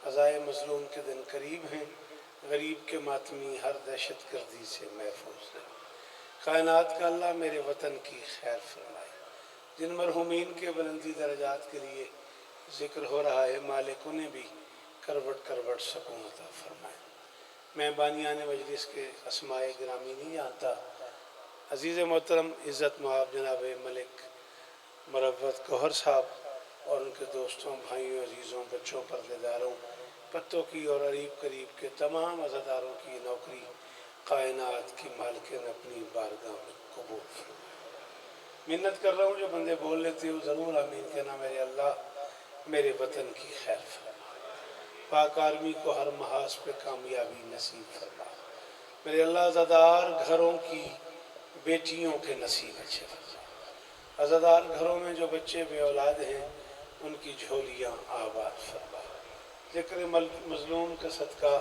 عزائے مظلوم کے دن قریب ہیں، غریب کے ماتمی ہر دہشت گردی سے محفوظ رہے۔ کائنات کا اللہ میرے وطن کی خیر فرمائے۔ جن مرحومین کے بلندی درجات کے لیے ذکر ہو رہا ہے، مالک انہیں بھی کروٹ کروٹ سکون عطا فرمائے۔ میں بانیان مجلس کے اسماء گرامی نہیں جانتا، عزیز محترم عزت مآب جناب ملک مروت گوہر صاحب اور ان کے دوستوں، بھائیوں، عزیزوں، بچوں، پردیداروں، پتوں کی اور قریب قریب کے تمام عزاداروں کی نوکری کائنات کی مالکن اپنی بارگاہ میں قبول فرمائے۔ محنت کر رہا ہوں، جو بندے بول لیتے ہو ضرور آمین کہنا۔ میرے اللہ میرے وطن کی خیر فرما، پاک آرمی کو ہر محاذ پہ کامیابی نصیب فرما۔ میرے اللہ عزادار گھروں کی بیٹیوں کے نصیب اچھے فرما۔ عزادار گھروں میں جو بچے بے اولاد ہیں ان کی جھولیاں آباد فرما۔ ذکر مظلوم کا صدقہ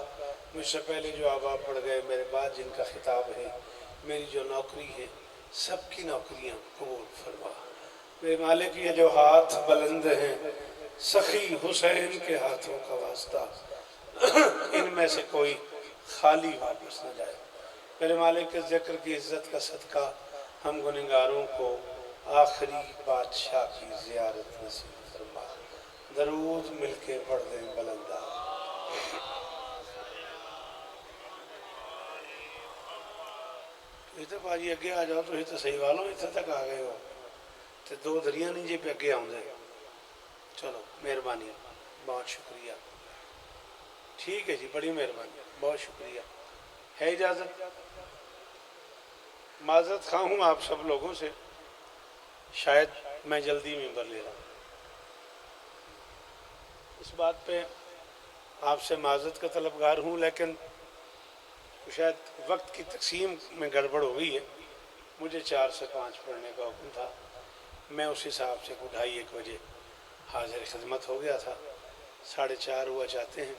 مجھ سے پہلے جو آبا پڑھ گئے، میرے بعد جن کا خطاب ہے، میری جو نوکری ہے، سب کی نوکریاں قبول فرما۔ میرے مالک یہ جو ہاتھ بلند ہیں، سخی حسین کے ہاتھوں کا واسطہ، ان میں سے کوئی خالی واپس نہ جائے۔ میرے مالک کے ذکر کی عزت کا صدقہ ہم گنہگاروں کو آخری بادشاہ کی زیارت نصیب فرما۔ درود مل کے پڑھ دیں بلندہ۔ یہ تو باجی اگے آ جاؤ، تو یہ تو صحیح والوں اتنے تک آ گئے ہو، تو دو دریاں نہیں جی پہ اگے آؤں دے۔ چلو مہربانی، بہت شکریہ۔ ٹھیک ہے جی، بڑی مہربانی، بہت شکریہ۔ ہے اجازت؟ معذرت خواہ ہوں آپ سب لوگوں سے، شاید میں جلدی ممبر لے رہا ہوں، اس بات پہ آپ سے معذرت کا طلبگار ہوں، لیکن شاید وقت کی تقسیم میں گڑبڑ ہو گئی ہے۔ مجھے 4 سے 5 پڑھنے کا حکم تھا، میں اس حساب سے 2:30 بجے حاضر خدمت ہو گیا تھا، 4:30 ہوا چاہتے ہیں۔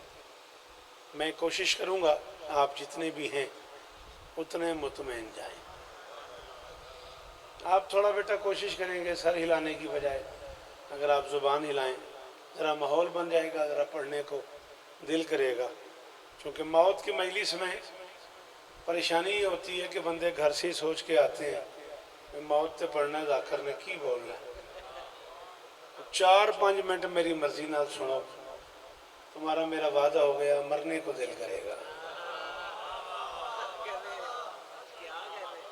میں کوشش کروں گا آپ جتنے بھی ہیں اتنے مطمئن جائیں۔ آپ تھوڑا بیٹا کوشش کریں گے سر ہلانے کی بجائے، اگر آپ زبان ہلائیں ذرا ماحول بن جائے گا، ذرا پڑھنے کو دل کرے گا۔ چونکہ موت کی مجلس میں پریشانی یہ ہوتی ہے کہ بندے گھر سے ہی سوچ کے آتے ہیں کہ موت تے پڑھنا ذاکر نے کی بولنا ہے۔ 4-5 منٹ میری مرضی نہ سنو، تمہارا میرا وعدہ ہو گیا، مرنے کو دل کرے گا۔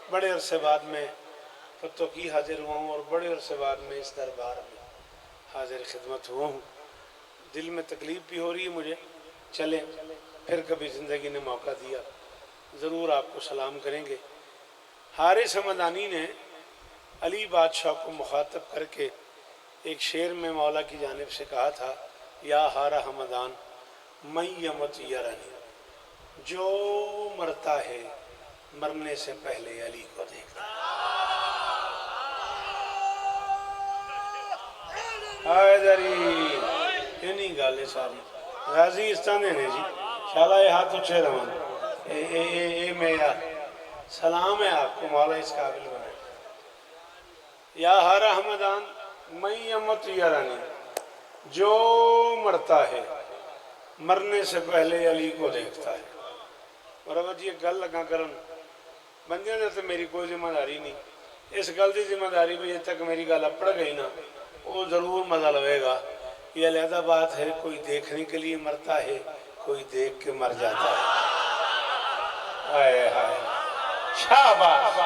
بڑے عرصے بعد میں فتو کی حاضر ہوا ہوں، اور بڑے عرصے بعد میں اس دربار میں حاضر خدمت ہوا ہوں۔ دل میں تکلیف بھی ہو رہی ہے مجھے، چلیں پھر کبھی زندگی نے موقع دیا ضرور آپ کو سلام کریں گے۔ حارث حمدانی نے علی بادشاہ کو مخاطب کر کے ایک شعر میں مولا کی جانب سے کہا تھا، یا ہارا حمدان من یمت یرنی، جو مرتا ہے مرنے سے پہلے علی کو دیکھتا ہے۔ حیدری انہی گالے ساری غازی استانے نے جی، شالا یہ ہاتھ اچھے رہن، اے میرا سلام ہے آپ کو، مولا اس قابل بنائے۔ یا ہارا حمدان من یمت یرانی، جو مرتا ہے مرنے سے پہلے علی کو دیکھتا ہے۔ اور اب جی ایک گل لگا کرن، بندیاں نے تو میری کوئی ذمہ داری نہیں، اس گل کی ذمہ داری بھی جب تک میری گل اپڑ گئی نا وہ ضرور مزہ لگے گا۔ یہ علیحدہ بات ہے، کوئی دیکھنے کے لیے مرتا ہے، کوئی دیکھ کے مر جاتا ہے۔ ہائے ہائے شاباش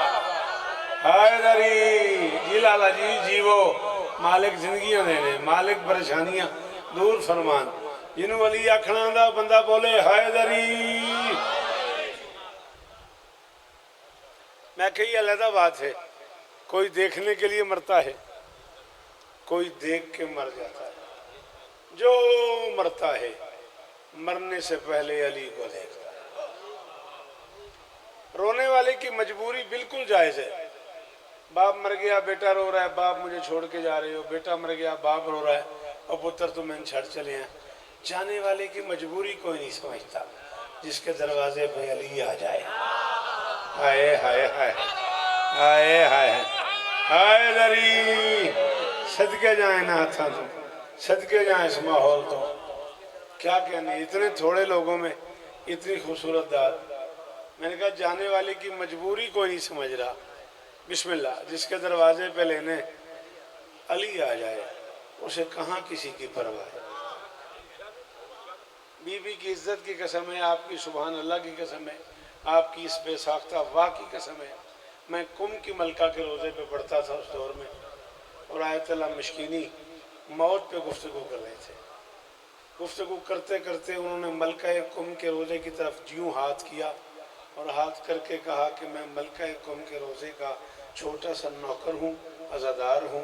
حیدری جی، لالا جی جیو، مالک زندگیاں دینے، مالک پریشانیاں دور فرمان۔ جنہوں ولی آکھنا دا بندہ بولے حیدری۔ میں کہی علیحدہ بات ہے، کوئی دیکھنے کے لیے مرتا ہے، کوئی دیکھ کے مر جاتا ہے۔ جو مرتا ہے مرنے سے پہلے علی کو دیکھتا ہے۔ رونے والے کی مجبوری بالکل جائز ہے۔ باپ مر گیا، بیٹا رو رہا ہے، باپ مجھے چھوڑ کے جا رہے ہو، بیٹا مر گیا، باپ رو رہا ہے، اور پتر تمہیں چھڑ چلے ہیں۔ جانے والے کی مجبوری کوئی نہیں سمجھتا، جس کے دروازے پہ علی آ جائے۔ ہائے ہائے ہائے ہائے ہائے ہائے دری، صدقے جائیں نا ہاتھاں تو، صدقے جائیں اس ماحول تو۔ کیا کہنے، اتنے تھوڑے لوگوں میں اتنی خوبصورت داد۔ میں نے کہا جانے والے کی مجبوری کوئی نہیں سمجھ رہا، بسم اللہ، جس کے دروازے پہ لینے علی آ جائے اسے کہاں کسی کی پرواہ ہے۔ بی بی کی عزت کی قسم ہے، آپ کی سبحان اللہ کی قسم ہے، آپ کی اس بے ساختہ واہ کی قسم ہے۔ میں کم کی ملکہ کے روزے پہ پڑھتا تھا اس دور میں، اور آیت اللہ مشکینی موت پہ گفتگو کر رہے تھے۔ گفتگو کرتے کرتے انہوں نے ملکہ کم کے روزے کی طرف یوں ہاتھ کیا اور ہاتھ کر کے کہا کہ میں ملکہ کم کے روزے کا چھوٹا سا نوکر ہوں، عزادار ہوں،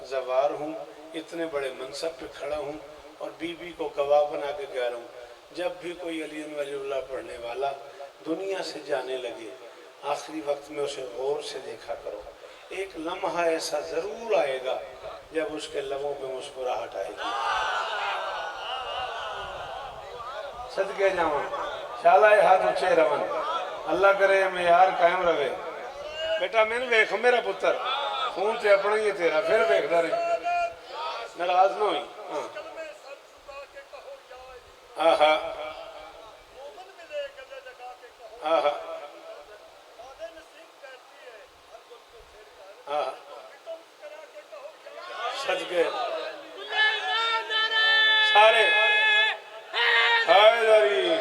زوار ہوں، اتنے بڑے منصب پہ کھڑا ہوں، اور بی بی کو گواہ بنا کے کہہ رہا ہوں جب بھی کوئی علی ولی اللہ پڑھنے والا دنیا سے جانے لگے آخری وقت میں اسے غور سے دیکھا کرو، ایک لمحہ ایسا ضرور آئے گا جب اس کے لبوں پہ مسکراہٹ آئے گی۔ صدقے جاواں شالا ہاتھ اچھے رون، اللہ کرے معیار قائم رہے۔ بیٹا میں نے ویکھ میرا پتر خون تے اپنا ہی ہے تیرا، پھر ویکھدا رہے، ناراض نہ ہوئی۔ آہا آہا آہا صدقے سارے حیدری۔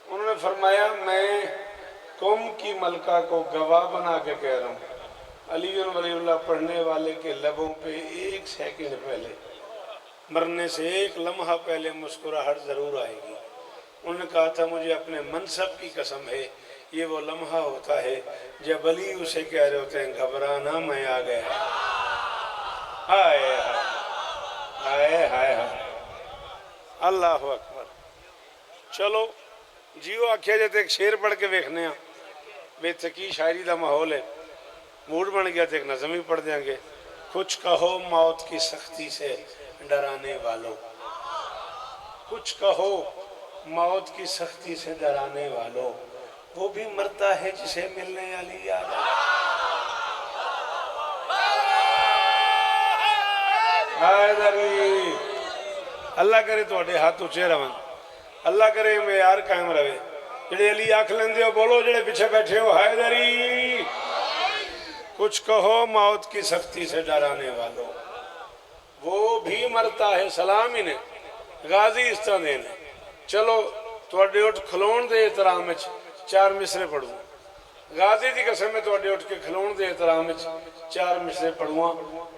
انہوں نے فرمایا میں قوم کی ملکہ کو گواہ بنا کے کہہ رہا ہوں علی ولی اللہ پڑھنے والے کے لبوں پہ ایک سیکنڈ پہلے، مرنے سے ایک لمحہ پہلے مسکراہٹ ضرور آئے گی۔ انہوں نے کہا تھا مجھے اپنے منصب کی قسم ہے یہ وہ لمحہ ہوتا ہے جب علی اسے کہہ رہے ہوتے ہیں گھبرانا میں آ گیا۔ ہائے ہائے ہائے ہائے اللہ اکبر۔ چلو جیو آکھیا جاتے ایک شعر پڑھ کے ویکھنے ہاں، بے تکی شاعری دا ماحول ہے، موڈ بن گیا تو ایک نظم ہی پڑھ دیں گے۔ کچھ کہو موت کی سختی سے ڈرانے والوں، کچھ کہو موت کی سختی سے ڈرانے والوں، وہ بھی مرتا ہے جسے ملنے علی آ جائے۔ حیدری اللہ کرے تواڈے ہاتھ اچھے رہن، اللہ کرے معیار قائم رہے۔ جڑے علی آکھ لیندے ہو بولو، جڑے پیچھے بیٹھے ہو حیدری۔ کچھ کہو موت کی سختی سے ڈرانے والوں، وہ بھی مرتا ہے، سلام ہی نے غازی اس طرح دینے۔ چلو تواڈے اٹھ کھلون دے احترام وچ چار مصرے پڑھوں، غازی دی قسم میں تواڈے اٹھ کے کھلون دے احترام وچ چار مصرے پڑھوں۔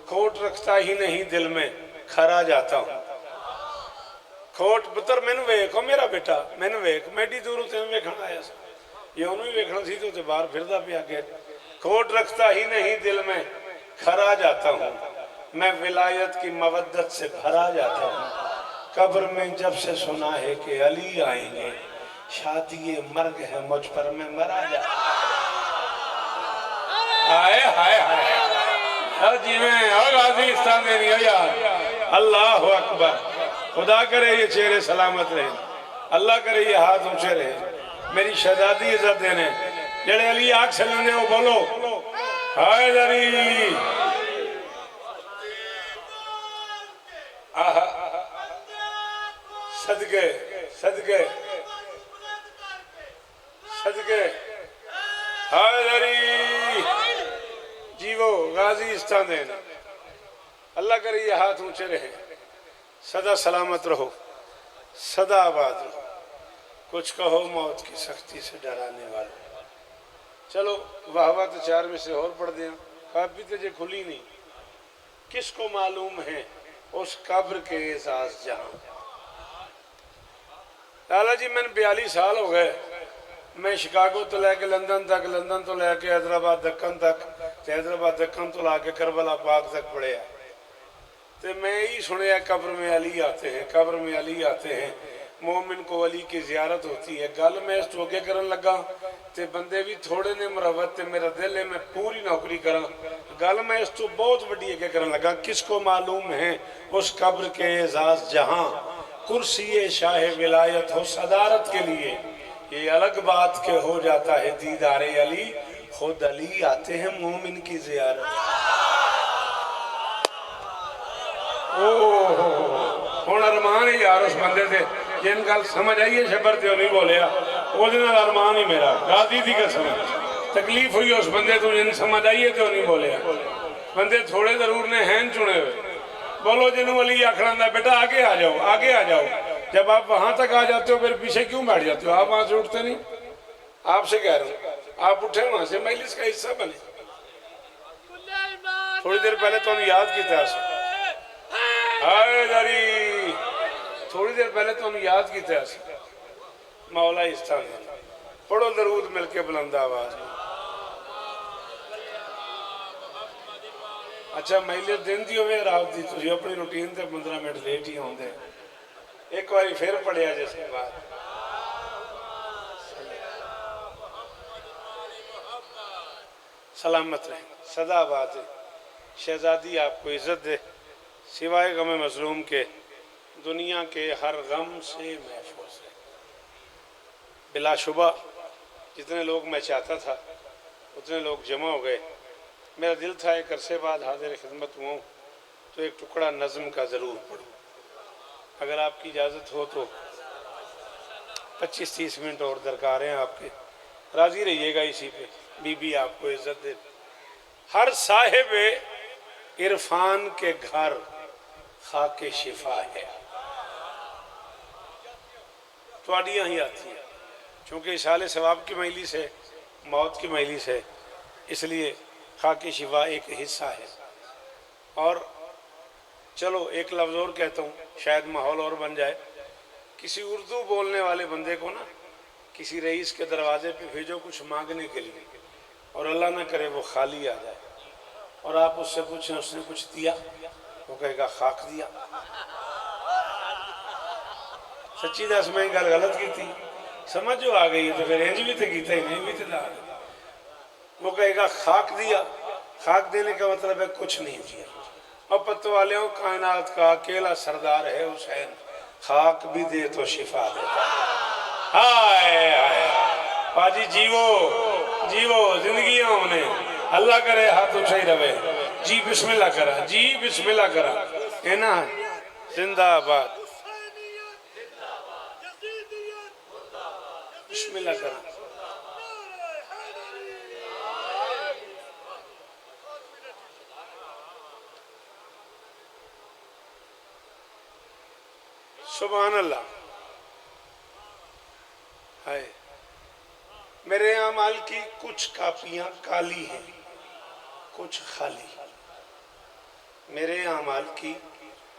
کھوٹ رکھتا ہی نہیں دل میں، کھرا جاتا ہوں۔ کھوٹ پتر میں نے ویکھو میرا بیٹا، میں نے ویکھ میں ایڈی دوروں تے ویکھن آیا سا، یہ انہوں ہی ویکھنا سی تو تے باہر پھردا پیا کہ کھوٹ رکھتا ہی نہیں دل میں، کھرا جاتا ہوں، میں ولایت کی مودت سے بھرا جاتا ہوں۔ قبر میں جب سے سنا ہے کہ علی آئیں گے، شادی مرگ ہے مجھ پر میں مرا جاتا ہوں۔ آئے ہائے ہائے جی میں غازی استان دینی ہے یار، اللہ اکبر۔ خدا کرے یہ چہرے سلامت رہے، اللہ کرے یہ ہاتھ اونچے رہے، میری شہزادی عزت دینے جڑے علی آگ سے لینے ہو بولو حیدری۔ صدقے صدقے صدقے حیدری جیو غازی استان دینے، اللہ کرے یہ ہاتھ اونچے رہے، سدا سلامت رہو، سدا آباد رہو۔ کچھ کہو موت کی سختی سے ڈرانے والوں۔ چلو واہ واہ تو چار میں سے اور پڑھ دیں، کافی تجھے کھلی نہیں، کس کو معلوم ہے اس قبر کے اعزاز جہاں۔ لالا جی میں نے 42 سال ہو گئے، میں شکاگو تو لے کے لندن تک، لندن تو لے کے حیدرآباد دکن تک، حیدرآباد دکن تو لا کے کربلا پاک تک پڑھے ہیں، تو میں ہی سنے قبر میں علی آتے ہیں، قبر میں علی آتے ہیں، مومن کو علی کی زیارت ہوتی ہے۔ گل میں اس تو اگے کرن لگا تے بندے بھی تھوڑے نے مروت تے میرا دل ہے میں پوری نوکری کراں، گل میں اس تو بہت بڑی اگے کرن لگا، کس کو معلوم ہے اس قبر کے اعزاز جہاں، کرسی شاہ ولایت ہو صدارت کے لیے، یہ الگ بات کہ ہو جاتا ہے دیدار علی، خود علی آتے ہیں مومن کی زیارت۔ ہوں ارمان ہی یار اس بندے سے جن گل سمجھ آئیے شبر تے نہیں بولیا وہ ارمان ہی میرا غازی دی قسم تکلیف ہوئی اس بندے تو جن سمجھ آئیے تو نہیں بولیا بندے تھوڑے ضرور نے ہیں چنے ہوئے بولو جنہوں علی آکھنا دا بیٹا آگے آ جاؤ آگے آ جاؤ جب آپ وہاں تک آ جاتے ہو پھر پیچھے کیوں بیٹھ جاتے ہو آپ وہاں سے اٹھتے نہیں آپ سے کہہ رہا ہوں آپ اٹھے وہاں سے مجلس کا حصہ بنے تھوڑی دیر پہلے تو ہم یاد کی تھا آئے داری تھوڑی دیر پہلے تو ہم یاد کی تھا مولا استان پڑھو درود مل کے بلند آواز میں اچھا مجلس دن دی ہوئے رات دی تجھے اپنی روٹین تے 15 منٹ لیٹ ہی ہوں دے ایک باری پھر پڑھیا جس کے بعد سلامت رہیں صدا بات ہے شہزادی آپ کو عزت دے سوائے غم مظلوم کے دنیا کے ہر غم سے محفوظ ہے بلا شبہ جتنے لوگ میں چاہتا تھا اتنے لوگ جمع ہو گئے میرا دل تھا ایک عرصے بعد حاضر خدمت ہوں تو ایک ٹکڑا نظم کا ضرور پڑھوں اگر آپ کی اجازت ہو تو 25-30 منٹ اور درکار ہیں آپ کے راضی رہیے گا اسی پہ بی بی آپ کو عزت دے ہر صاحب عرفان کے گھر خاک شفا ہے تواڈیاں ہی آتی ہیں چونکہ اشال ثواب کی مجلس ہے موت کی مجلس ہے اس لیے خاک شفا ایک حصہ ہے اور چلو ایک لفظ اور کہتا ہوں شاید ماحول اور بن جائے کسی اردو بولنے والے بندے کو نا کسی رئیس کے دروازے پہ بھیجو کچھ مانگنے کے لیے اور اللہ نہ کرے وہ خالی آ جائے اور آپ اس سے پوچھیں اس نے کچھ دیا وہ کہے گا خاک دیا سچی دس میں گل غلط کی تھی سمجھ جو آ گئی تو پھر انج بھی تو کیتا ہی نہیں بھی تو دا وہ کہے گا خاک دیا خاک دینے کا مطلب ہے کچھ نہیں دیا اور پتو والیوں کائنات کا اکیلا سردار ہے حسین خاک بھی دے تو شفا دے ہائے ہائے باجی جیو زندگیاں انہیں اللہ کرے ہاتھ اٹھائی رہے جی بسم اللہ کرا جی بسم اللہ کرا ہے نا زندہ آباد بسم اللہ کرا سبحان اللہ ہائے میرے اعمال کی کچھ کاپیاں کالی ہیں کچھ خالی میرے اعمال کی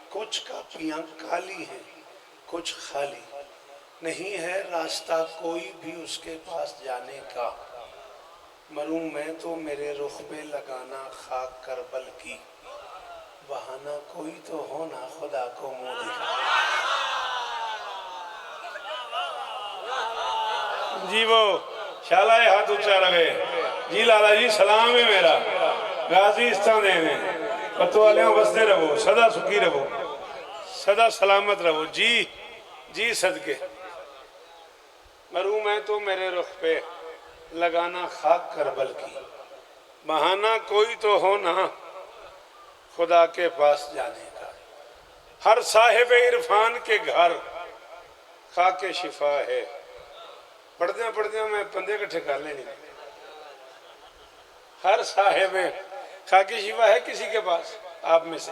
کچھ کاپیاں کالی ہیں کچھ خالی نہیں ہے راستہ کوئی بھی اس کے پاس جانے کا مروں میں تو میرے رخ پہ لگانا خاک کربل کی بہانہ کوئی تو ہونا خدا کو منہ دکھا جی وہ شالہ ہاتھ اچھا رہے جی لالا جی سلام ہے میرا غازی استان دے میں پتو والیوں بستے رہو صدا سکھی رہو صدا سلامت رہو جی صدقے مروں میں تو میرے رخ پہ لگانا خاک کربل کی بہانہ کوئی تو ہونا خدا کے پاس جانے کا ہر صاحب عرفان کے گھر خاک شفا ہے پڑھدیاں میں پندے کٹھے کر لینی ہر صاحب خاک شفا ہے کسی کے پاس آپ میں سے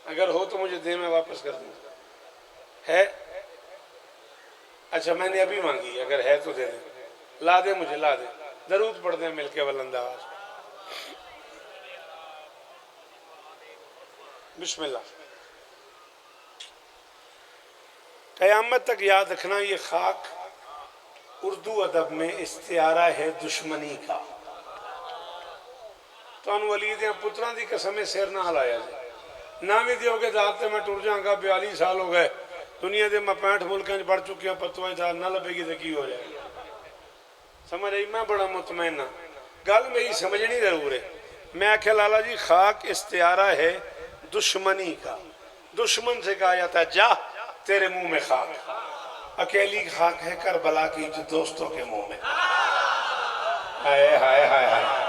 اگر ہو تو مجھے دے میں واپس کر دوں ہے اچھا میں نے ابھی مانگی اگر ہے تو دے دیں لا دے مجھے لا دے درود پڑھ دیں مل کے بلند آواز بسم اللہ قیامت تک یاد رکھنا یہ خاک اردو ادب میں استعارہ ہے دشمنی کا تو ان ولیدیں پتران دی قسمیں سیر نہ ہلایا جائے نہ بھی دیو کے داتے میں ٹور جاؤں گا 42 سال ہو گئے دنیا دے میں 65 ملکیں پڑھ چکی ہیں پتوائیں تھا نہ لبے گی دکی ہو جائے سمجھ رہی میں بڑا مطمئنہ گل میری سمجھنی ضرور ہے میں آکھے لالا جی خاک استعارہ ہے دشمنی کا دشمن سے کہا جاتا ہے جا تیرے منہ میں خاک اکیلی خاک ہے کربلا کی جو دوستوں کے منہ میں ہائے ہائے ہائے ہائے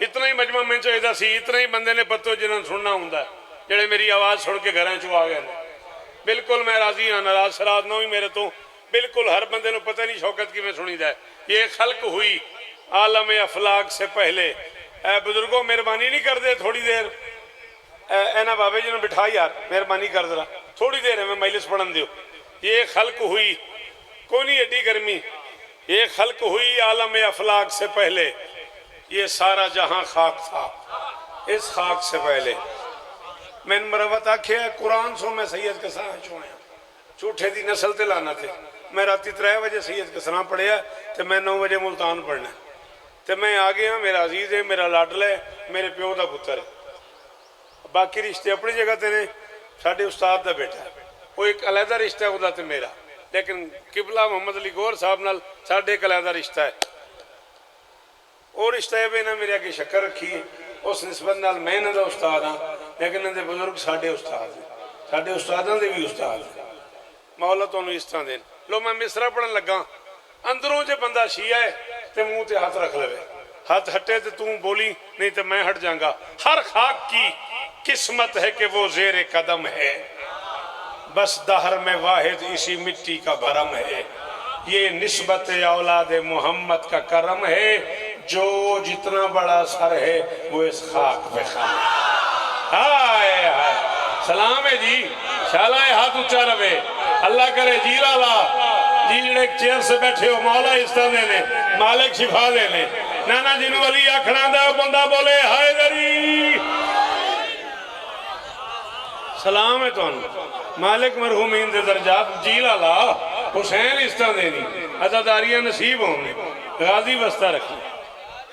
اتنا ہی مجمع میں چاہیے سی، اتنا ہی بندے نے پتو جنہوں نے سننا ہوں جڑے میری آواز سن کے گھراں چ آ گئے ہیں۔ بالکل میں راضی ہاں، ناراض شراض نہ ہوئی میرے تو، بالکل ہر بندے نو پتہ نہیں شوکت کی میں سنی دا ہے۔ یہ خلق ہوئی عالم افلاق سے پہلے۔ اے بزرگوں مہربانی نہیں کر دے تھوڑی دیر، اینا بابے جی نے بٹھا یار مہربانی کر دے تھوڑی دیر ہے میں مجلس پڑھن دیو۔ یہ خلق ہوئی، کوئی نہیں ایڈی گرمی، یہ خلق ہوئی عالم افلاق سے پہلے، یہ سارا جہاں خاک تھا اس خاک سے پہلے۔ میں مروت آکھے ہے قرآن سو میں سید کے ساتھ چوئیں جھوٹے دی نسل تے لانا تھے۔ میں راتی 3 بجے سید کے سلام پڑھیا تو میں 9 بجے ملتان پڑھنا تو میں آگے ہاں، میرا عزیز ہے، میرا لاڈل ہے، میرے پیو دا پتر ہے۔ باقی رشتے اپنی جگہ تے نے، ساڑھے استاد دا بیٹا ہے، وہ ایک علیحدہ رشتہ ہے خدا تے میرا، لیکن قبلہ محمد علی گور صاحب نال ساڑھے ایک علیحدہ رشتہ ہے۔ اور رشتہ ہے بینا میرے آگے شکر رکھی ہے، اس نسبت نال میں نہ دا استاد ہاں، لیکن اندے بزرگ ساڑھے استاد ہیں، ساڑھے استاداں دے بھی استاد ہیں۔ مولا تو انہوں اس طرح دین لو میں مصرہ پڑھن لگا، اندروں جے بندہ شیعہ ہے تے منہ تے ہاتھ رکھ لے، ہاتھ ہٹے تے توں بولی نہیں تے میں ہٹ جاؤں گا۔ ہر خاک کی قسمت ہے کہ وہ زیر قدم ہے، بس دہر میں واحد اسی مٹی کا بھرم ہے، یہ نسبت اولاد محمد کا کرم ہے، جو جتنا بڑا سر ہے وہ اس خاک پہ خم ہے۔ ہائے ہائے سلام ہے جی، شالہ ہاتھ اچھا روے، اللہ کرے جی لالا جی جڑے چیر سے بیٹھے ہو مولا اس طرح دینے، مالک شفا دینے، نانا جنو علی آکھنا دا بندہ بولے ہائے دری سلام ہے تو مالک مرحومین دے درجات جی لالا حسین اس طرح دینی عزاداریاں نصیب ہوں گے، غازی وستہ رکھی۔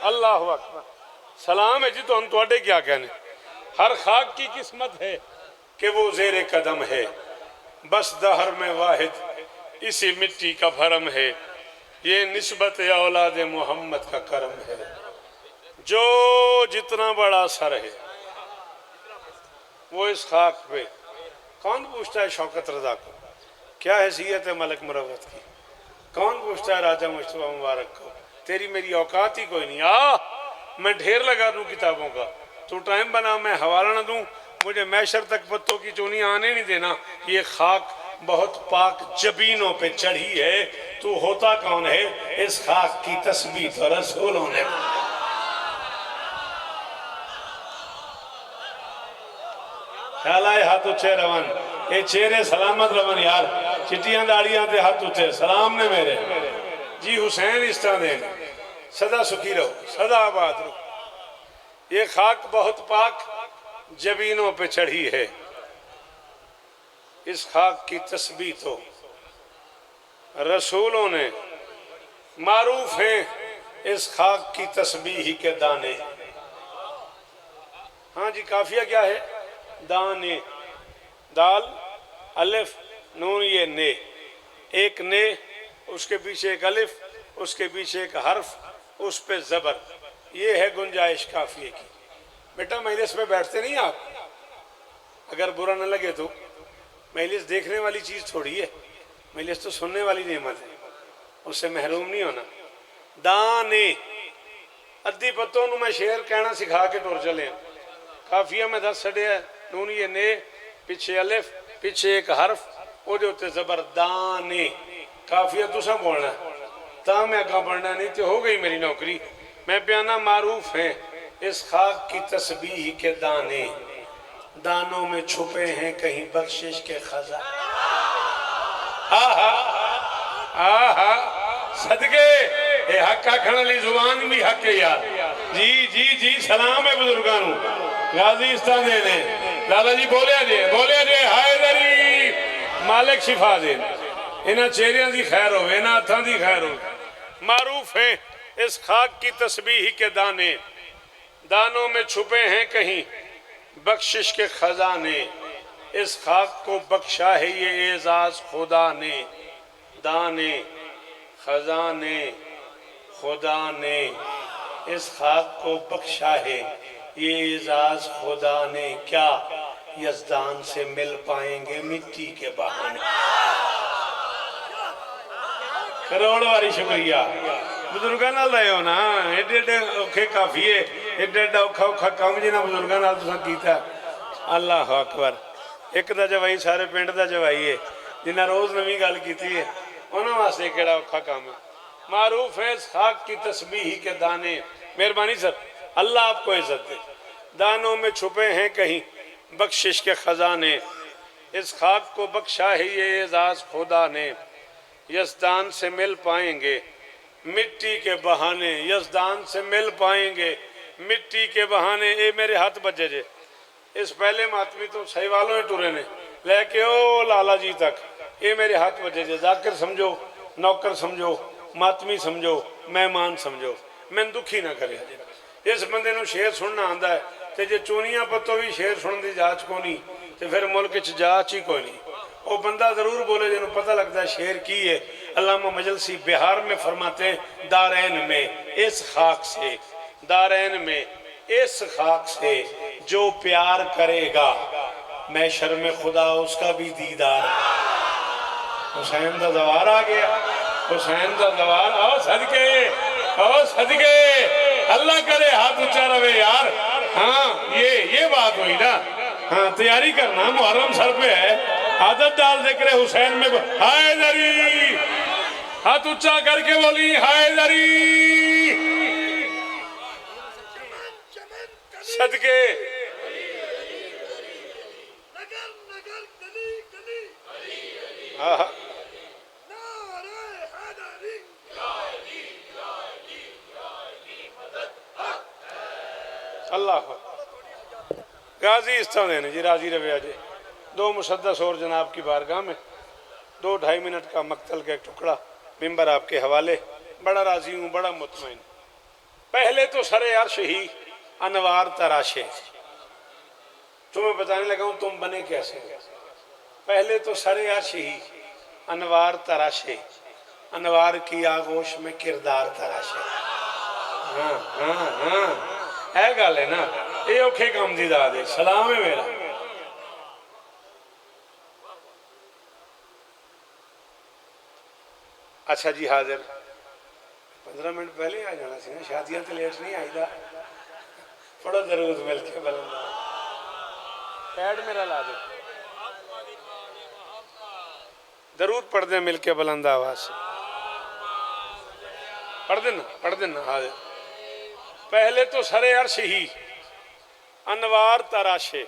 اللہ اکبر سلام ہے جی تو ہم توڑے کیا کہنے، ہر خاک کی قسمت ہے کہ وہ زیر قدم ہے، بس دہر میں واحد اسی مٹی کا بھرم ہے، یہ نسبت اولاد محمد کا کرم ہے، جو جتنا بڑا سر ہے وہ اس خاک پہ۔ کون پوچھتا ہے شوکت رضا کو کیا حیثیت ہے ملک مروت کی؟ کون پوچھتا ہے راجہ مجتبیٰ مبارک کو؟ تیری میری اوقات ہی کوئی نہیں، میں ڈھیر لگا دوں کتابوں کا، تو ٹائم بنا میں حوالہ نہ دوں، مجھے میشر تک پتوں کی چونی آنے نہیں دینا۔ یہ خاک بہت پاک جبینوں پہ چڑھی ہے، تو ہوتا کون ہے؟ اس خاک کی تسبیح تو رسولوں نے۔ خیالائے ہاتھ اچھے روان، اے چہرے سلامت روان یار، چٹیاں داڑیاں تے ہاتھ اچھے سلام نے میرے جی حسین اس طرح دیں، صدا سکھی رہو، صدا آباد رہو۔ یہ خاک بہت پاک جبینوں پہ چڑھی ہے، اس خاک کی تسبیح تو رسولوں نے، معروف ہیں اس خاک کی تسبیح کے دانے۔ ہاں جی کافیہ کیا ہے؟ دانے، دال الف نون یہ نے، ایک نے اس کے پیچھے ایک الف، اس کے پیچھے ایک حرف، اس پہ زبر، یہ ہے گنجائش کافیے کی۔ بیٹا مجلس میں بیٹھتے نہیں آپ، اگر برا نہ لگے تو مجلس دیکھنے والی چیز تھوڑی ہے، مجلس تو سننے والی نعمت ہے، اس سے محروم نہیں ہونا۔ دانے ادھی پتوں نو میں شعر کہنا سکھا کے ٹور چلے ہیں، کافیہ میں 10 سڑے ہے، نون یہ نے، پیچھے الف، پیچھے ایک حرف، وہ جو ہوتے زبر دانے، کافیہ تو سا بولنا ہے، تا میں اگاں پڑھنا نہیں تو ہو گئی میری نوکری۔ میں پیانا معروف ہیں اس خاک کی تسبیح کے دانے، دانوں میں چھپے ہیں کہیں بخشش کے خزاں۔ آہا صدقے اے حق آکھن لی زبان بھی حق ہے یار، جی جی جی سلام ہے بزرگانوں، غازی اس طرح دینے، لالا جی بولے دے ہائے دری مالک شفا دے، انہاں چہریاں دی خیر ہوئے، انہاں ہتھاں دی خیر ہوئے۔ معروف ہیں اس خاک کی تسبیح کے دانے، دانوں میں چھپے ہیں کہیں بخشش کے خزانے، اس خاک کو بخشا ہے یہ اعزاز خدا نے، دانے خزانے خدا نے، اس خاک کو بخشا ہے یہ اعزاز خدا نے، کیا یزدان سے مل پائیں گے مٹی کے بہانے۔ کروڑ واری شکریہ بزرگاں نہ لائے ہو نا، ایڈے اوکھے کافیے ایڈا اوکھا اوکھا کام جنہاں بزرگاں نال تساں کیتا اللہ اکبر ایک دا جوائی سارے پنڈ دا جوائی ہے جنہاں روز نویں گل کیتی ہے انہاں واسطے کیڑا اوکھا کام ہے معروف ہے اس خاک کی تسبیح کے دانے مہربانی سر اللہ آپ کو عزت دے دانوں میں چھپے ہیں کہیں بخشش کے خزانے اس خاک کو بخشا ہے یہ اعزاز خدا نے یزدان سے مل پائیں گے مٹی کے بہانے یزدان سے مل پائیں گے مٹی کے بہانے اے میرے ہاتھ بجے جے اس پہلے ماتمی تو صحیح والوں نے ٹورے نے لے کے او لالا جی تک اے میرے ہاتھ بجے جے ذاکر سمجھو نوکر سمجھو ماتمی سمجھو مہمان سمجھو میں دکھی نہ کرے اس بندے نو شیر سننا آندا ہے تے جے چونیاں پتوں بھی شیر سنن دی جاچ کو نہیں تے پھر ملک چ جاچ ہی کوئی نہیں وہ بندہ ضرور بولے جنہوں پتہ لگتا ہے شیر کی ہے علامہ مجلسی بہار میں فرماتے ہیں دارین میں اس خاک سے دارین میں اس خاک سے جو پیار کرے گا میں شرم خدا اس کا بھی دیدار حسین دا زوار آ گیا حسین دا زوار آؤ صدقے اللہ کرے ہاتھ اچھا رہے یار ہاں یہ بات ہوئی نا ہاں تیاری کرنا محرم سر پہ ہے عادت ڈال ذکر حسین میں حیدری ہاتھ اچھا کر کے بولی حیدری صدقے اللہ غازی اس طرح دینے جی راضی رویہ جی دو مسدس اور جناب کی بارگاہ میں 2-2.5 منٹ کا مقتل کا ایک ٹکڑا ممبر آپ کے حوالے بڑا راضی ہوں بڑا مطمئن پہلے تو سر عرش ہی انوار تراشے تمہیں بتانے لگا ہوں تم بنے کیسے پہلے تو سر عرش ہی انوار تراشے انوار کی آغوش میں کردار تراشے ہاں ہے گال ہے نا یہ اوکھے کام دی داد ہے سلام ہے میرا اچھا جی حاضر 15 منٹ پہلے آ جانا سی نا شادیاں تو لیٹ نہیں آئی دا پڑھو درود مل کے بلندہ پیڈ میرا لا دے درود پڑھ دیں مل کے بلند آواز سے پڑھ دینا حاضر پہلے تو سر عرش ہی انوار تراشے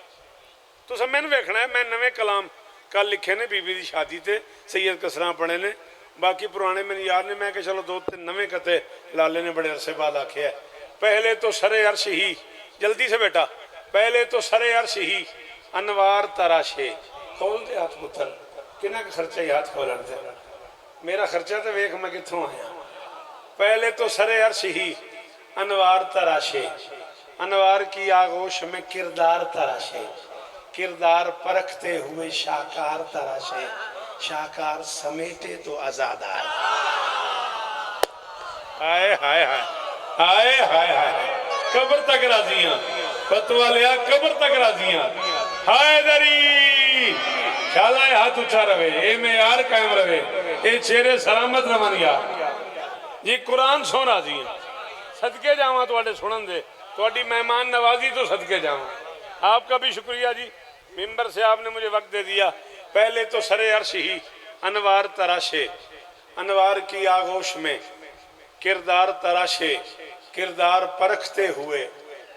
تو سب میں نے ویکھنا ہے میں نوے کلام کل لکھے نے بی بی دی شادی تے سید کسراں پڑھے نے باقی پرانے میں یاد نے میں کہ چلو 2-3 نوے کتے لالے نے بڑے عرصے بعد آکھے ہے پہلے تو سر عرش ہی جلدی سے بیٹا پہلے تو سر عرش ہی انوار تراشے کھول دے ہاتھ پتر کنہ کا خرچہ ہی ہاتھ کھولن دے میرا خرچہ تو ویکھ میں کتھوں آیا پہلے تو سر عرش ہی انوار تراشے انوار کی آغوش میں کردار تراشے کردار پرکھتے ہوئے شاکار تراشے شاکار سمیٹے تو آزادار ہائے ہائے ہائے ہائے ہائے ہائے قبر تک راضیاں فتوالیا قبر تک راضیاں حیدری شالا ہاتھ اچھا رہے اے معیار قائم رہے اے چہرے سلامت روانیا جی قرآن سو راضیاں صدقے جاواں تو سنن دے تو مہمان نوازی تو صدقے جاواں آپ کا بھی شکریہ جی ممبر سے آپ نے مجھے وقت دے دیا پہلے تو سر عرش ہی انوار تراشے انوار کی آغوش میں کردار تراشے کردار پرکھتے ہوئے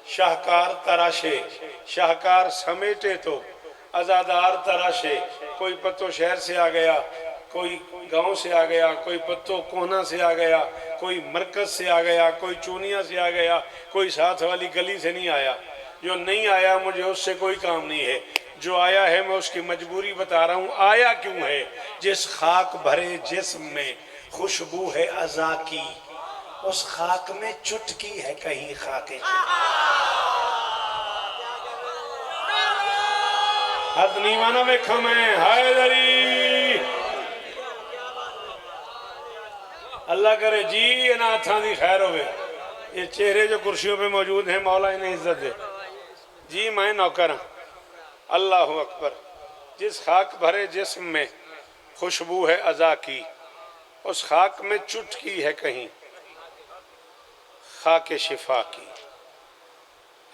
شاہکار تراشے شاہکار سمیٹے تو ازادار تراشے کوئی پتو شہر سے آ گیا کوئی گاؤں سے آ گیا کوئی پتو کونا سے آ گیا کوئی مرکز سے آ گیا کوئی چونیا سے آ گیا کوئی ساتھ والی گلی سے نہیں آیا جو نہیں آیا مجھے اس سے کوئی کام نہیں ہے جو آیا ہے میں اس کی مجبوری بتا رہا ہوں آیا کیوں ہے جس خاک بھرے جسم میں خوشبو ہے عزا کی اس خاک میں چٹکی ہے کہیں خاک حد نیوانا میں کھمیں حیدری اللہ کرے جی یہ ناتھاں دی خیر ہوئے یہ چہرے جو کرسیوں پہ موجود ہیں مولا انہیں عزت دے جی میں نوکر ہوں اللہ اکبر جس خاک بھرے جسم میں خوشبو ہے عزا کی اس خاک میں چٹکی ہے کہیں خاک شفا کی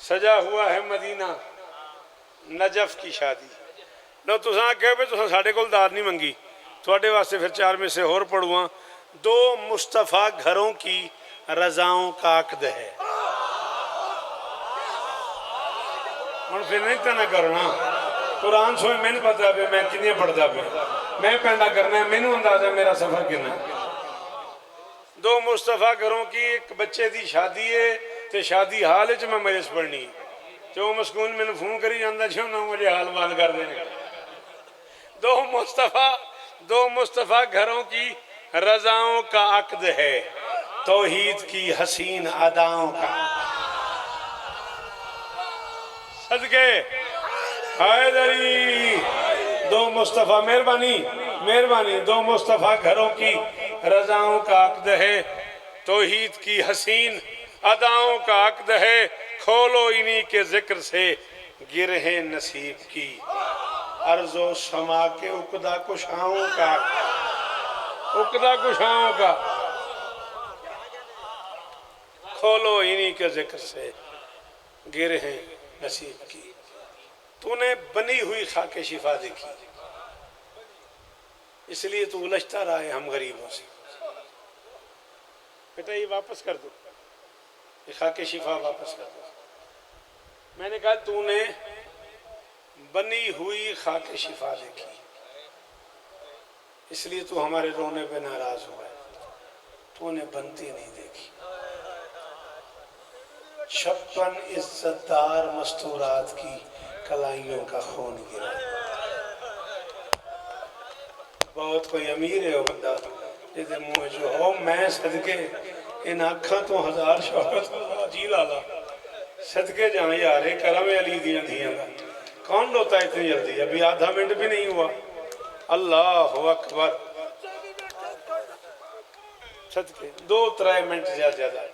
سجا ہوا ہے مدینہ نجف کی شادی لو تساں کہو بھی تساں ساڈے کول داد نہیں منگی تواڈے واسطے پھر 4 میں سے اور پڑھواں 2 مصطفیٰ گھروں کی رضاؤں کا عقد ہے ہن پھر نہیں تے نہ کرنا قرآن سوئے میں نے پتا پہ میں کنیاں پڑھدا پہ میں پینڈا کرنا ہے مینوں اندازہ میرا سفر کنا 2 مصطفیٰ گھروں کی ایک بچے دی شادی ہے تے شادی حال وچ میں مجلس پڑھنی تے او مسکون میں نے فون کری جاندا چھو نہ مجھے حال بند کر دینے 2 مصطفیٰ گھروں کی رضاؤں کا عقد ہے توحید کی حسین اداؤں کا صدقے حیدری 2 مصطفیٰ مہربانی 2 مصطفیٰ گھروں کی رضاؤں کا عقد ہے توحید کی حسین اداؤں کا عقد ہے کھولو انہی کے ذکر سے گرہیں نصیب کی ارض و سما کے عقدہ کشاؤں کا کھولو انہی کے ذکر سے گرہیں نصیب کی تو نے بنی ہوئی خاک شفا دیکھی اس لیے تو الجھتا رہا ہے ہم غریبوں سے بیٹا یہ واپس کر دو یہ خاک شفا واپس کر دو میں نے کہا تو نے بنی ہوئی خاک شفا دیکھی اس لیے تو ہمارے رونے پہ ناراض ہوا ہے تو نے بنتی نہیں دیکھی 56 عزت دار مستورات کی کلائیوں کا خون گرا بہت کوئی امیر ہے وہ بندہ جیسے منہ جو ہو میں صدقے ان آنکھاں تو 1000 شوقت جی لالا صدقے جہاں یارے کرم علی دیاں دھیاں گا کون لوتا ہے اتنی جلدی ابھی آدھا منٹ بھی نہیں ہوا اللہ اکبر صدقے 2-3 منٹ زیادہ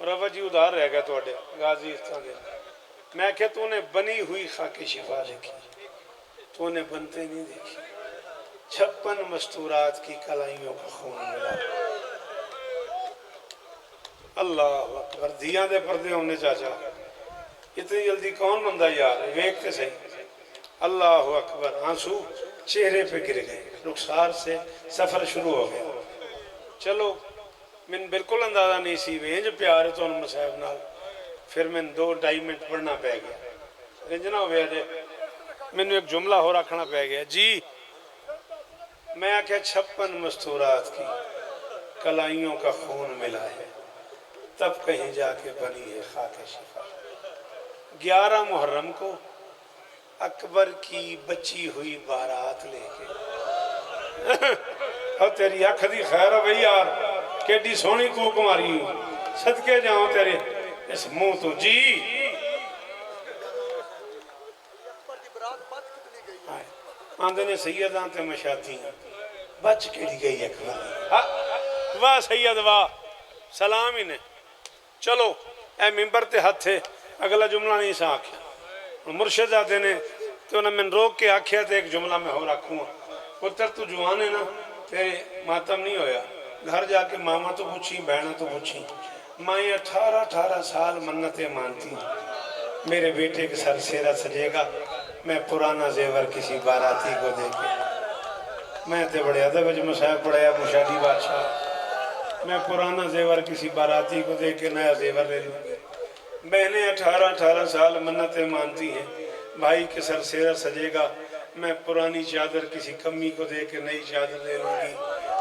روا جی ادھار رہ گیا تو غازی اس طرح دے میں کہ تو نے بنی ہوئی خاک شفا دیکھی تو نے بنتے نہیں دیکھی 56 مستورات کی کلائیوں کا خون ملا اللہ اکبر دھیاں دے پردے ہونے چاچا اتنی جلدی کون بندہ یار ہے ویکھتے صحیح اللہ اکبر آنسو چہرے پہ گر گئے رخسار سے سفر شروع ہو گیا چلو من بالکل اندازہ نہیں سی وینج پیار ہے تو انہوں مسائب نال پھر من 2-2.5 منٹ پڑھنا پہ گیا رنجنا ہو گیا جے میں نے ایک جملہ ہو رکھنا پہ گیا جی میں آکھا 56 مستورات کی کلائیوں کا خون ملا ہے تب کہیں جا کے بنی ہے خاک شفا 11 محرم کو اکبر کی بچی ہوئی بارات لے کے اور تیری آنکھ دی خیر ہے بھئی یار کیڈی سونی کو کماری صدقے جاؤں تیرے اس منہ تو جی آندھے نے سیدان تے مشاتی بچ کے دی گئی اکبر واہ سید واہ سلام ہی نے چلو اے ممبر تے ہاتھ تھے اگلا جملہ نہیں سا آکھیا مرشد آتے نے تو انہیں من روک کے آکھیا تھے ایک جملہ میں ہو رکھوں پتر تو جوان ہے نا تیرے ماتم نہیں ہویا گھر جا کے ماما تو پوچھی بہنہ تو پوچھی مائیں 18 سال منتیں مانتی میرے بیٹے کے سر سیرہ سجے گا میں پرانا زیور کسی باراتی کو دے کے میں تے بڑے ادب وچ مصاحب پڑھایا مشاہدی بادشاہ میں پرانا زیور کسی باراتی کو دے کے نیا زیور لے لوں بہنیں 18 سال منتیں مانتی ہیں بھائی کے سر سیرہ سجے گا میں پرانی چادر کسی کمی کو دے کے نئی چادر لے لوں گی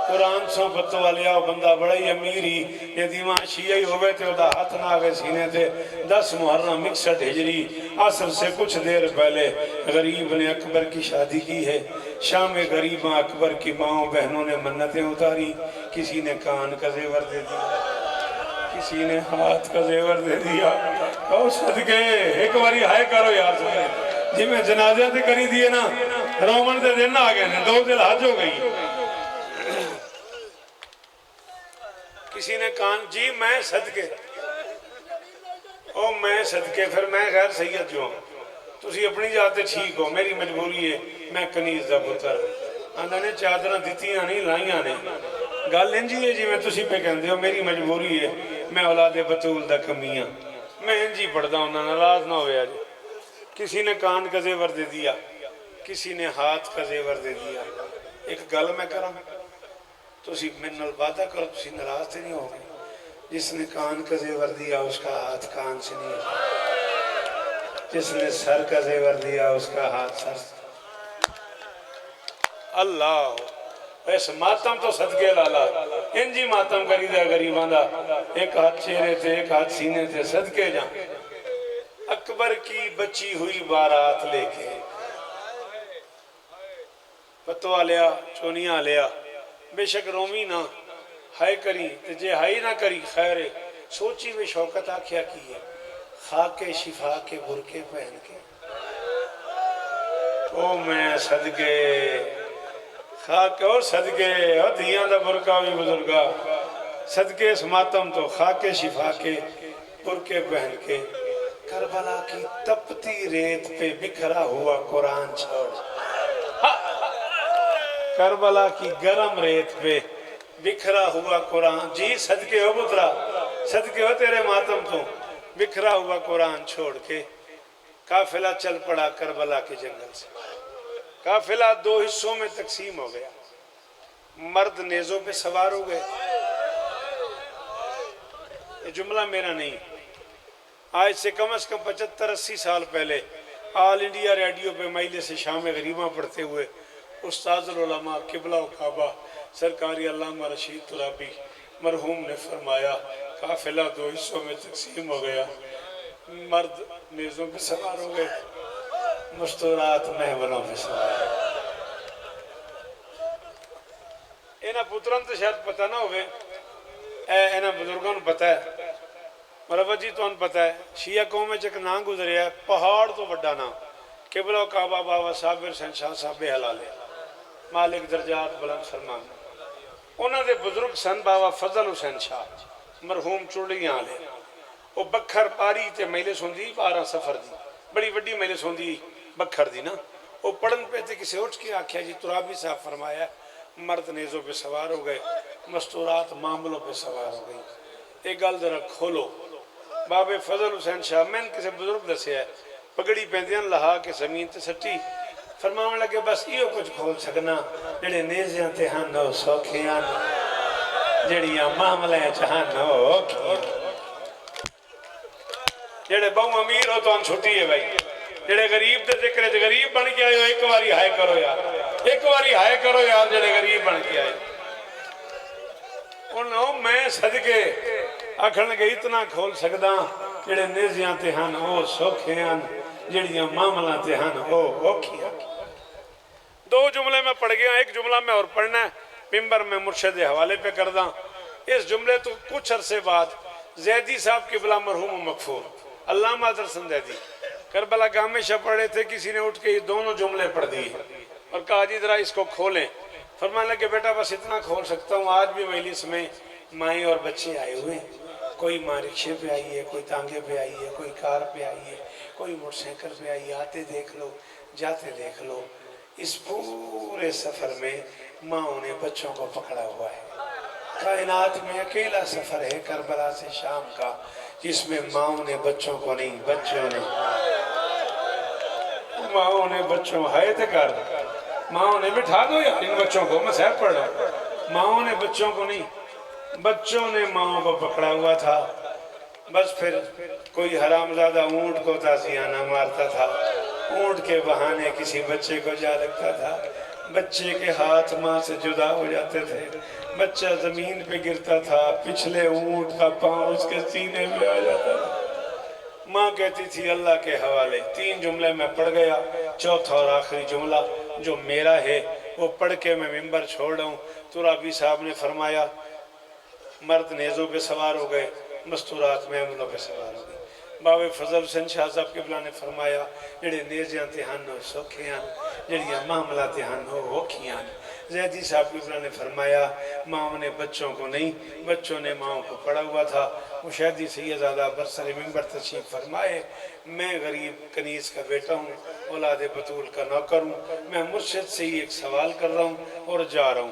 قرآن سو پتو والیا بندہ بڑا ہی امیری یہ دیوان شیعہ ہی ہوئے تھے ادا ہاتھ نہ آگے سینے تھے 10 محرم 61 ہجری عصر سے کچھ دیر پہلے غریب نے اکبر کی شادی کی ہے شام غریباں اکبر کی ماؤں بہنوں نے منتیں اتاری کسی نے کان کا زیور دے دیا کسی نے ہاتھ کا زیور دے دیا اور صدقے ایک باری ہائے کرو یار سکے جی میں جنازہ تے کری دیئے نا رومن دے دن آگئے نے 2 دل حج ہو گئی کسی نے کہا جی میں صدقے او میں صدقے پھر میں غیر سید جو ہوں تسی اپنی جاتے ٹھیک ہو میری مجبوری ہے میں کنیز دا پتر آندھا نے چادرہ دیتیاں نہیں لائیاں نے گل انجی ہے جی میں تسی پہ کہندے ہو میری مجبوری ہے میں اولاد بطول دا کمیاں میں انجی پڑھتا ہوں، ناراض نہ ہوئے آج۔ کسی نے کان کا زیور دے دیا، کسی نے ہاتھ کا زیور دے دیا۔ ایک گل میں کروں، تسی من نال وعدہ کرو، تسی ناراض تے نہیں ہوگے۔ جس نے کان کا زیور دیا اس کا ہاتھ کان سے نہیں ہوگا، جس نے سر کا زیور دیا اس کا ہاتھ سر سے۔ اللہ ایس ماتم تو صدقے لالا، انجی ماتم کری دیا غریباں دا، ایک ہاتھ چہرے تھے ایک ہاتھ سینے تھے، صدقے جاں۔ اکبر کی بچی ہوئی بارات لے کے پتوا لیا چونیاں لیا، بے شک رومی نہ ہائے کری جے ہائی نہ کری خیر سوچی میں شوکت آکھیا کی ہے، خاک شفا کے برکے پہن کے او میں صدقے خاک اور صدقے اور دھیاں دا برکہ بھی بزرگا صدقے اس ماتم تو خاک شفا کے برکے پہن کے کربلا کی تپتی ریت پہ بکھرا ہوا قرآن چھوڑ، کربلا کی گرم ریت پہ بکھرا ہوا قرآن، جی صدقے ہو پترا صدقے ہو تیرے ماتم تو، بکھرا ہوا قرآن چھوڑ کے قافلہ چل پڑا کربلا کے جنگل سے۔ قافلہ دو حصوں میں تقسیم ہو گیا، مرد نیزوں پہ سوار ہو گئے۔ یہ جملہ میرا نہیں، آج سے کم از کم 75-80 سال پہلے آل انڈیا ریڈیو پہ مجلس شام غریباں پڑھتے ہوئے استاذ العلماء قبلہ و کعبہ سرکاری علامہ رشید ترابی مرحوم نے فرمایا قافلہ دو حصوں میں تقسیم ہو گیا، مرد نیزوں پہ سوار ہو گئے، مستورات محولوں پہ سوار ہو گئے۔ اینا پتران تو شاید پتہ نہ ہوئے، اینا بزرگوں نے پتہ ہے، مرحبا جی تو ان پتہ ہے شیعہ قوم میں چک نام گزریا ہے، پہاڑ تو بڑا نام قبلہ و کعبہ بابا صابر شہنشاہ صاحب حلالے مالک درجات بلند فرمان، انہوں نے بزرگ سن بابا فضل حسین شاہ مرحوم چوڑیاں آلے، وہ بکھر پاری تے مجلس ہوندی 12 سفر دی، بڑی وڈی مجلس ہوندی بکھر دی نا، وہ پڑھن پہ تے کسے اٹھ کے آکھیا جی ترابی صاحب فرمایا مرد نیزوں پہ سوار ہو گئے، مستورات معاملوں پہ سوار ہو گئی۔ ایک گل ذرا کھولو، بابے فضل حسین شاہ میں نے کسے بزرگ دسیا ہے، پگڑی پیندیاں لہا کے زمین تے سٹی، فرماؤں لگے بس یہ کچھ کھول سکنا جڑے نیزیاں تے ہن ہو سوکھیاں جڑیاں معاملے چہن ہو جڑے بہو امیر ہو تو ہم چھٹی ہے بھائی، جڑے غریب تے ذکر ہے غریب بن کے آئے ہو ایک باری ہائے کرو یار، ایک باری ہائے کرو یار جڑے غریب بن کے آئے۔ انہوں میں صدقے آکھن لگے اتنا کھول سکدا جڑے نیزیاں تے ہن او سوکھیاں جڑیاں معاملہ تے ہن او اوکھیاں۔ دو جملے میں پڑھ گیا، ایک جملہ میں اور پڑھنا ہے، ممبر میں مرشد حوالے پہ کردہ اس جملے تو کچھ عرصے بعد زیدی صاحب قبلہ مرحوم و مغفور علامہ درسن زیدی کربلا گاہ میں شب پڑھے تھے، کسی نے اٹھ کے یہ دونوں جملے پڑھ دیے اور کہا جی ذرا اس کو کھولیں، فرمانے لگے بیٹا بس اتنا کھول سکتا ہوں، آج بھی مجلس میں مائیں اور بچے آئے ہوئے ہیں، کوئی ماں رکشے پہ آئی ہے، کوئی تانگے پہ آئی ہے، کوئی کار پہ آئی ہے، کوئی موٹر سائیکل پہ آئی ہے، آتے دیکھ لو جاتے دیکھ لو، اس پورے سفر میں ماں نے بچوں کو پکڑا ہوا ہے۔ کائنات میں اکیلا سفر ہے کربلا سے شام کا جس میں ماں نے بچوں کو نہیں، بچوں نے ماں نے بچوں ہائے تے کر ماں نے بٹھا دو یا ان بچوں کو، میں صاحب پڑھ رہا ہوں، ماں نے بچوں کو نہیں، بچوں نے ماں کو پکڑا ہوا تھا۔ بس پھر کوئی حرامزادہ اونٹ کو تازیانہ مارتا تھا، اونٹ کے بہانے کسی بچے کو جا لگتا تھا، بچے کے ہاتھ ماں سے جدا ہو جاتے تھے، بچہ زمین پہ گرتا تھا، پچھلے اونٹ کا پاؤں اس کے سینے میں آ جاتا تھا، ماں کہتی تھی اللہ کے حوالے۔ 3 جملے میں پڑھ گیا، چوتھا اور آخری جملہ جو میرا ہے وہ پڑھ کے میں ممبر چھوڑ رہا ہوں۔ ترابی صاحب نے فرمایا مرد نیزوں پہ سوار ہو گئے، مستورات محملوں پہ سوار ہو گئے۔ بابے فضل حسین شاہ صاحب قبلہ نے فرمایا جڑے نیزیاں تے ہن ہو سوکھیاں جڑیاں معاملہ تے ہن ہو اوکھیاں۔ زیدی صاحب قبلہ نے فرمایا ماں نے بچوں کو نہیں، بچوں نے ماں کو پڑا ہوا تھا۔ مشاہدی سیدزادہ برسر ممبر تشریف فرمائے، میں غریب کنیز کا بیٹا ہوں، اولاد بطول کا نوکر ہوں، میں مرشد سے ہی ایک سوال کر رہا ہوں اور جا رہا ہوں۔